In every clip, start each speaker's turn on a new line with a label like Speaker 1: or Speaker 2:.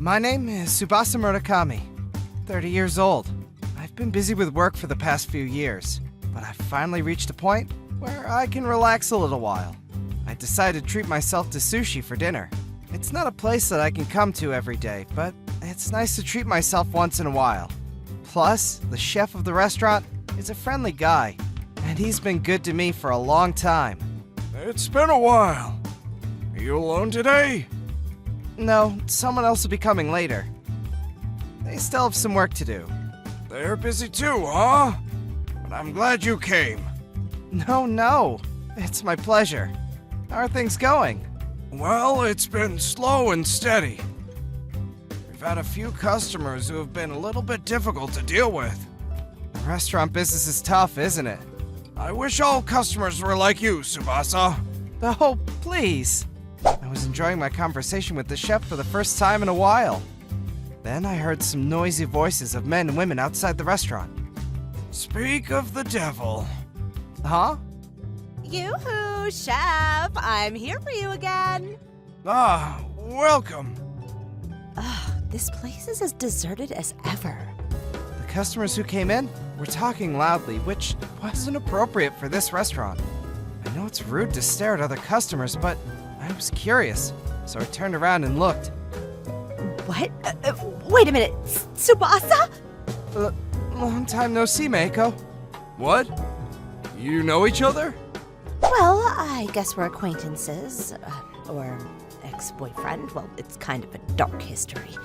Speaker 1: My name is Tsubasa Murakami, 30 years old. I've been busy with work for the past few years, but I've finally reached a point where I can relax a little while. I decided to treat myself to sushi for dinner. It's not a place that I can come to every day, but it's nice to treat myself once in a while. Plus, the chef of the restaurant is a friendly guy, and he's been good to me for a long time.
Speaker 2: It's been a while. Are you alone today?
Speaker 1: No, someone else will be coming later. They still have some work to do.
Speaker 2: They're busy too, huh? But I'm glad you came.
Speaker 1: No, it's my pleasure. How are things going?
Speaker 2: Well, it's been slow and steady. We've had a few customers who have been a little bit difficult to deal with.
Speaker 1: The restaurant business is tough, isn't it?
Speaker 2: I wish all customers were like you, Tsubasa.
Speaker 1: Oh, please. I was enjoying my conversation with the chef for the first time in a while. Then I heard some noisy voices of men and women outside the restaurant.
Speaker 2: Speak of the devil.
Speaker 1: Huh?
Speaker 3: Yoo-hoo, Chef! I'm here for you again.
Speaker 2: Ah, welcome.
Speaker 3: This place is as deserted as ever.
Speaker 1: The customers who came in were talking loudly, which wasn't appropriate for this restaurant. I know it's rude to stare at other customers, but I was curious, so I turned around and looked.
Speaker 3: What? Wait a minute, Tsubasa?
Speaker 1: Long time no see, Meiko.
Speaker 2: What? You know each other?
Speaker 3: Well, I guess we're acquaintances. Or ex-boyfriend. Well, it's kind of a dark history.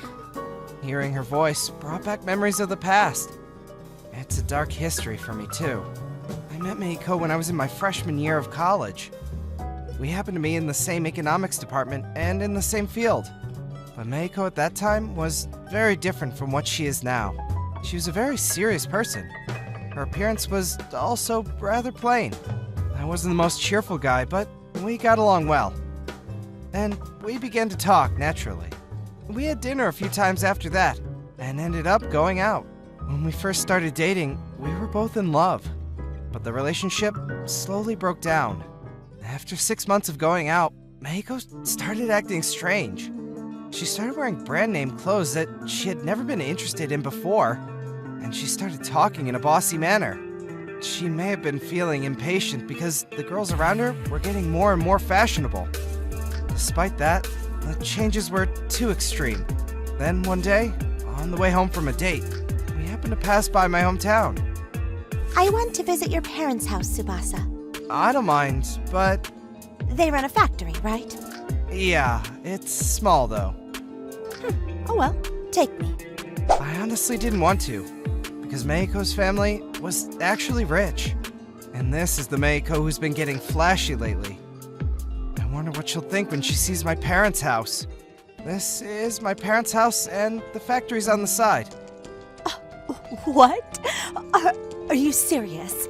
Speaker 1: Hearing her voice brought back memories of the past. It's a dark history for me, too. I met Meiko when I was in my freshman year of college. We happened to be in the same economics department and in the same field. But Meiko at that time was very different from what she is now. She was a very serious person. Her appearance was also rather plain. I wasn't the most cheerful guy, but we got along well. And we began to talk naturally. We had dinner a few times after that, and ended up going out. When we first started dating, we were both in love. But the relationship slowly broke down. After 6 months of going out, Meiko started acting strange. She started wearing brand name clothes that she had never been interested in before, and she started talking in a bossy manner. She may have been feeling impatient because the girls around her were getting more and more fashionable. Despite that, the changes were too extreme. Then one day, on the way home from a date, we happened to pass by my hometown.
Speaker 3: I went to visit your parents' house, Tsubasa.
Speaker 1: I don't mind, but
Speaker 3: They run a factory, right?
Speaker 1: yeah, it's small though.
Speaker 3: Oh well, take me.
Speaker 1: I honestly didn't want to, because Meiko's family was actually rich. And this is the Meiko who's been getting flashy lately. I wonder what she'll think when she sees my parents' house. This is my parents' house, and the factory's on the side.
Speaker 3: What? Are you serious?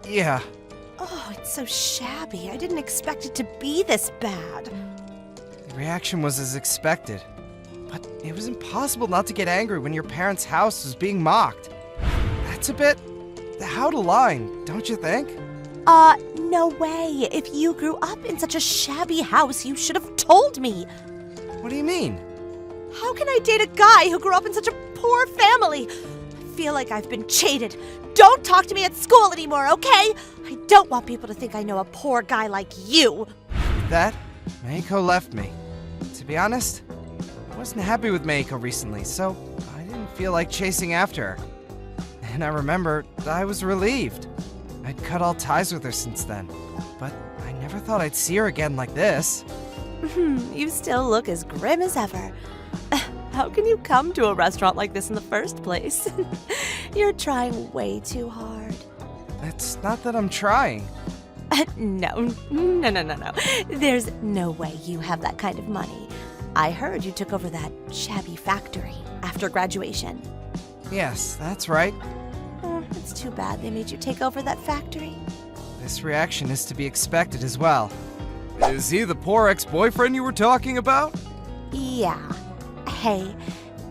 Speaker 1: Yeah.
Speaker 3: Oh, it's so shabby. I didn't expect it to be this bad.
Speaker 1: The reaction was as expected. But it was impossible not to get angry when your parents' house was being mocked. That's a bit out of line, don't you think?
Speaker 3: No way. If you grew up in such a shabby house, you should have told me.
Speaker 1: What do you mean?
Speaker 3: How can I date a guy who grew up in such a poor family? I feel like I've been cheated. Don't talk to me at school anymore, okay? I don't want people to think I know a poor guy like you.
Speaker 1: That, Meiko left me. To be honest, I wasn't happy with Meiko recently, so I didn't feel like chasing after her. And I remember I was relieved. I'd cut all ties with her since then, but I never thought I'd see her again like this.
Speaker 3: You still look as grim as ever. How can you come to a restaurant like this in the first place? You're trying way too hard.
Speaker 1: It's not that I'm trying.
Speaker 3: No. There's no way you have that kind of money. I heard you took over that shabby factory after graduation.
Speaker 1: Yes, that's right.
Speaker 3: It's too bad they made you take over that factory.
Speaker 1: This reaction is to be expected as well.
Speaker 2: Is he the poor ex-boyfriend you were talking about?
Speaker 3: Yeah. Hey,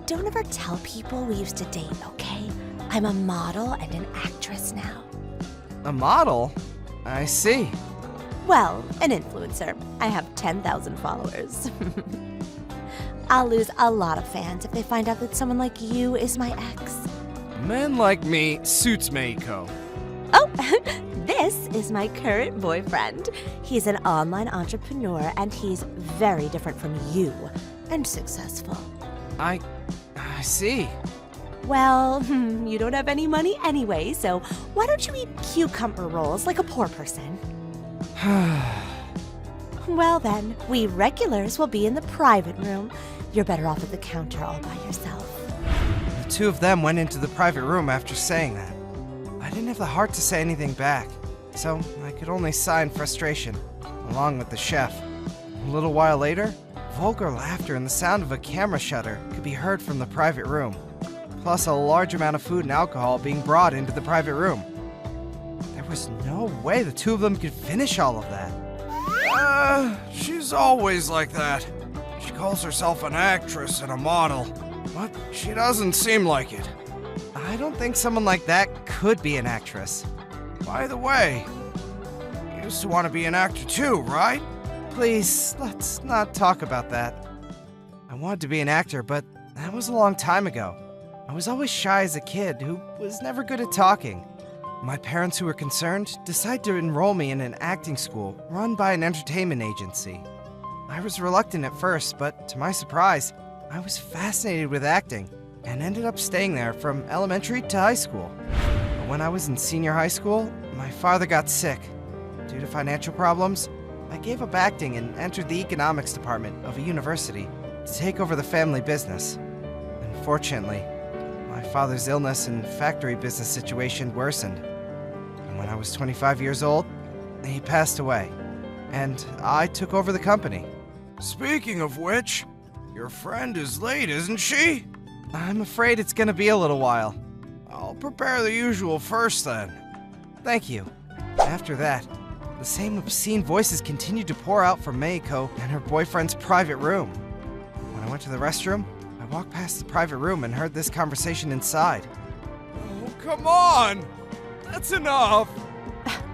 Speaker 3: don't ever tell people we used to date, okay? I'm a model and an actress now.
Speaker 1: A model? I see.
Speaker 3: Well, an influencer. I have 10,000 followers. I'll lose a lot of fans if they find out that someone like you is my ex.
Speaker 2: Men like me suits Meiko.
Speaker 3: Oh, this is my current boyfriend. He's an online entrepreneur and he's very different from you and successful.
Speaker 1: I see.
Speaker 3: Well, you don't have any money anyway, so why don't you eat cucumber rolls like a poor person? Well then, we regulars will be in the private room. You're better off at the counter all by yourself.
Speaker 1: The two of them went into the private room after saying that. I didn't have the heart to say anything back, so I could only sigh in frustration, along with the chef. A little while later, vulgar laughter and the sound of a camera shutter could be heard from the private room, plus a large amount of food and alcohol being brought into the private room. There was no way the two of them could finish all of that.
Speaker 2: She's always like that. She calls herself an actress and a model, but she doesn't seem like it.
Speaker 1: I don't think someone like that could be an actress.
Speaker 2: By the way, you used to want to be an actor too, right?
Speaker 1: Please, let's not talk about that. I wanted to be an actor, but that was a long time ago. I was always shy as a kid who was never good at talking. My parents, who were concerned, decided to enroll me in an acting school run by an entertainment agency. I was reluctant at first, but to my surprise, I was fascinated with acting and ended up staying there from elementary to high school. But when I was in senior high school, my father got sick. Due to financial problems, I gave up acting and entered the economics department of a university to take over the family business. Unfortunately, my father's illness and factory business situation worsened. And when I was 25 years old, he passed away, and I took over the company.
Speaker 2: Speaking of which, your friend is late, isn't she?
Speaker 1: I'm afraid it's gonna be a little while.
Speaker 2: I'll prepare the usual first then.
Speaker 1: Thank you. After that, the same obscene voices continued to pour out from Meiko and her boyfriend's private room. When I went to the restroom, I walked past the private room and heard this conversation inside.
Speaker 2: Oh, come on! That's enough!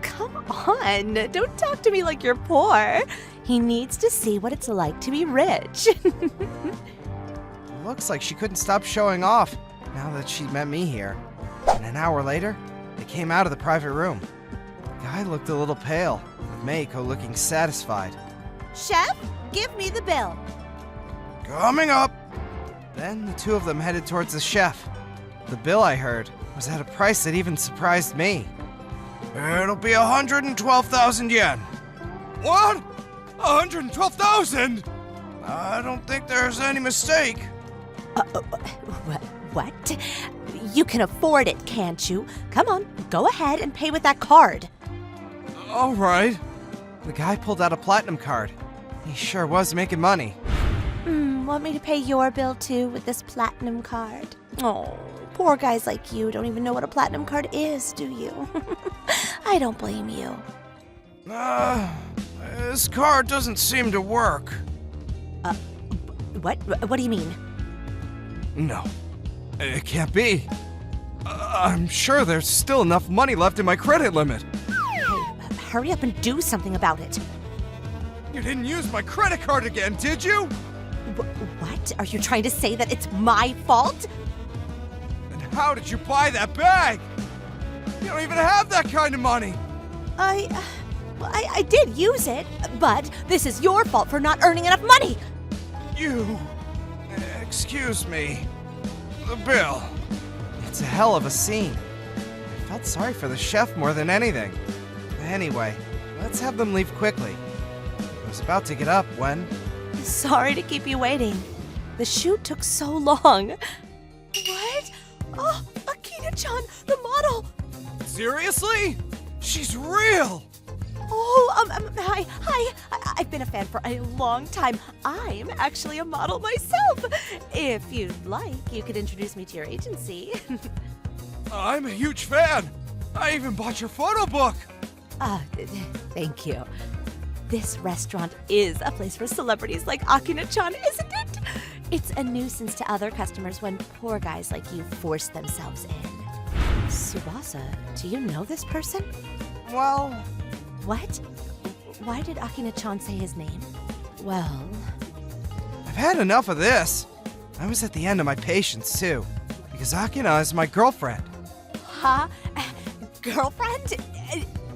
Speaker 3: Come on, don't talk to me like you're poor. He needs to see what it's like to be rich.
Speaker 1: It looks like she couldn't stop showing off now that she met me here. And an hour later, they came out of the private room. The guy looked a little pale, with Meiko looking satisfied.
Speaker 3: Chef, give me the bill.
Speaker 2: Coming up!
Speaker 1: Then the two of them headed towards the chef. The bill, I heard, was at a price that even surprised me.
Speaker 2: It'll be 112,000 yen. What? 112,000? I don't think there's any mistake.
Speaker 3: What? You can afford it, can't you? Come on, go ahead and pay with that card.
Speaker 2: All right.
Speaker 1: The guy pulled out a platinum card. He sure was making money.
Speaker 3: Want me to pay your bill too with this platinum card? Oh, poor guys like you don't even know what a platinum card is, do you? I don't blame you.
Speaker 2: This card doesn't seem to work.
Speaker 3: What do you mean?
Speaker 1: No, it can't be. I'm sure there's still enough money left in my credit limit.
Speaker 3: Hey, hurry up and do something about it.
Speaker 2: You didn't use my credit card again, did you?
Speaker 3: What? Are you trying to say that it's my fault?
Speaker 2: And how did you buy that bag? You don't even have that kind of money.
Speaker 3: I did use it, but this is your fault for not earning enough money.
Speaker 2: You... Excuse me. The bill.
Speaker 1: It's a hell of a scene. I felt sorry for the chef more than anything. Anyway, let's have them leave quickly. I was about to get up when...
Speaker 3: Sorry to keep you waiting. The shoot took so long. What? Oh, Akina-chan, the model!
Speaker 2: Seriously? She's real!
Speaker 3: Oh, hi. I've been a fan for a long time. I'm actually a model myself. If you'd like, you could introduce me to your agency.
Speaker 2: I'm a huge fan. I even bought your photo book.
Speaker 3: Thank you. This restaurant is a place for celebrities like Akina-chan, isn't it? It's a nuisance to other customers when poor guys like you force themselves in. Tsubasa, do you know this person?
Speaker 1: Well...
Speaker 3: What? Why did Akina-chan say his name? Well...
Speaker 1: I've had enough of this. I was at the end of my patience, too, because Akina is my girlfriend.
Speaker 3: Huh? Girlfriend?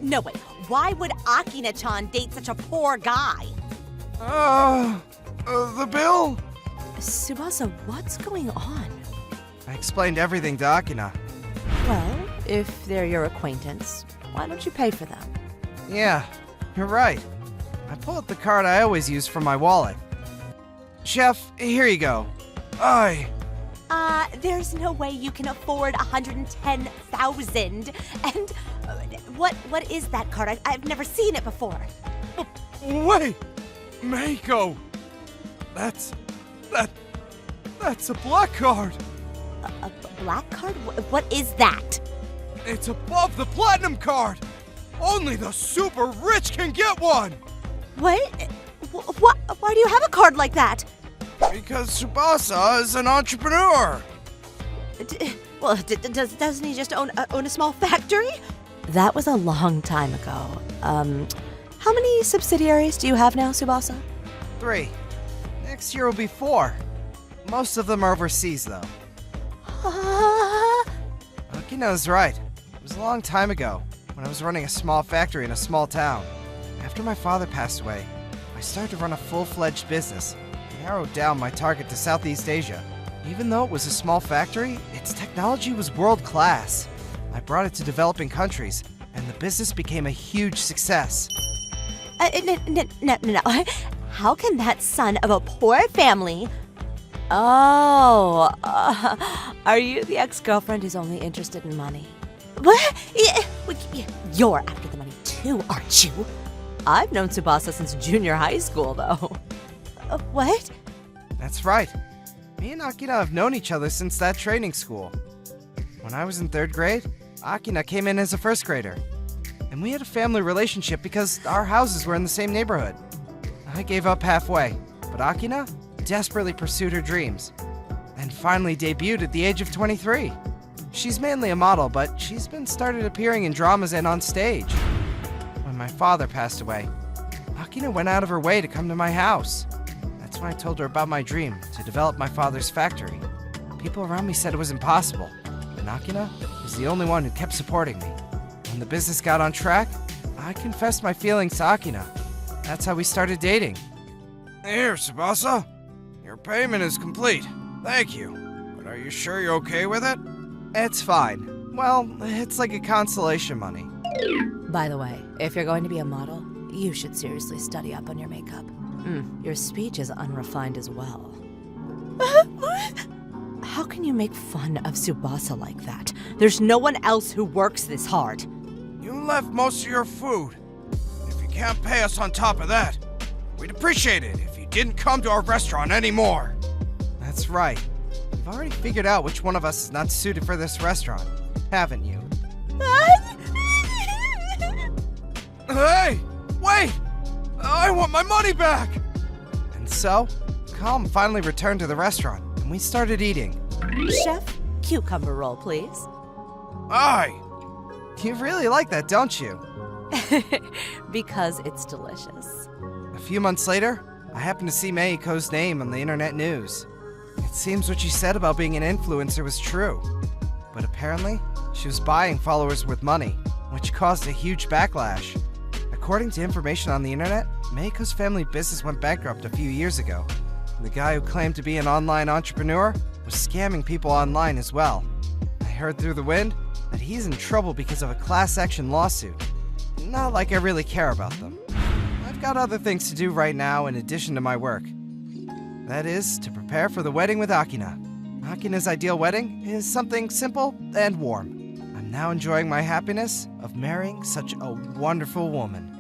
Speaker 3: No way. Why would Akina-chan date such a poor guy?
Speaker 2: The bill?
Speaker 3: Tsubasa, what's going on?
Speaker 1: I explained everything to Akina.
Speaker 3: Well, if they're your acquaintance, why don't you pay for them?
Speaker 1: Yeah, you're right. I pulled out the card I always use from my wallet. Chef, here you go.
Speaker 2: Aye.
Speaker 3: There's no way you can afford 110,000. And what is that card? I've never seen it before.
Speaker 2: Wait! Mako! That's a black card!
Speaker 3: A black card? What is that?
Speaker 2: It's above the platinum card! Only the super rich can get one!
Speaker 3: What? Why do you have a card like that?
Speaker 2: Because Tsubasa is an entrepreneur!
Speaker 3: Doesn't he just own a small factory? That was a long time ago. How many subsidiaries do you have now, Tsubasa?
Speaker 1: 3. Next year will be 4. Most of them are overseas, though. Akina's right. It was a long time ago, when I was running a small factory in a small town. After my father passed away, I started to run a full-fledged business. I narrowed down my target to Southeast Asia. Even though it was a small factory, its technology was world-class. I brought it to developing countries, and the business became a huge success.
Speaker 3: No. How can that son of a poor family... Oh, are you the ex-girlfriend who's only interested in money? What? You're after the money too, aren't you? I've known Tsubasa since junior high school, though. What?
Speaker 1: That's right. Me and Akina have known each other since that training school. When I was in 3rd grade, Akina came in as a 1st grader. And we had a family relationship because our houses were in the same neighborhood. I gave up halfway, but Akina desperately pursued her dreams and finally debuted at the age of 23. She's mainly a model, but she's been started appearing in dramas and on stage. When my father passed away, Akina went out of her way to come to my house. That's when I told her about my dream to develop my father's factory. People around me said it was impossible, and Akina was the only one who kept supporting me. When the business got on track, I confessed my feelings to Akina. That's how we started dating.
Speaker 2: Here, Tsubasa. Your payment is complete. Thank you. But are you sure you're okay with it?
Speaker 1: It's fine. Well, it's like a consolation money.
Speaker 3: By the way, if you're going to be a model, you should seriously study up on your makeup. Your speech is unrefined as well. How can you make fun of Tsubasa like that? There's no one else who works this hard.
Speaker 2: You left most of your food. If you can't pay us on top of that, we'd appreciate it if you didn't come to our restaurant anymore.
Speaker 1: That's right. You've already figured out which one of us is not suited for this restaurant, haven't you?
Speaker 2: Hey! Wait! I want my money back!
Speaker 1: And so, Calm finally returned to the restaurant, and we started eating.
Speaker 3: Chef, cucumber roll, please.
Speaker 2: Aye!
Speaker 1: You really like that, don't you?
Speaker 3: Because it's delicious.
Speaker 1: A few months later, I happened to see Meiko's name on the internet news. It seems what she said about being an influencer was true. But apparently, she was buying followers with money, which caused a huge backlash. According to information on the internet, Meiko's family business went bankrupt a few years ago. The guy who claimed to be an online entrepreneur was scamming people online as well. I heard through the wind that he's in trouble because of a class action lawsuit. Not like I really care about them. I've got other things to do right now in addition to my work. That is, to prepare for the wedding with Akina. Akina's ideal wedding is something simple and warm. I'm now enjoying my happiness of marrying such a wonderful woman.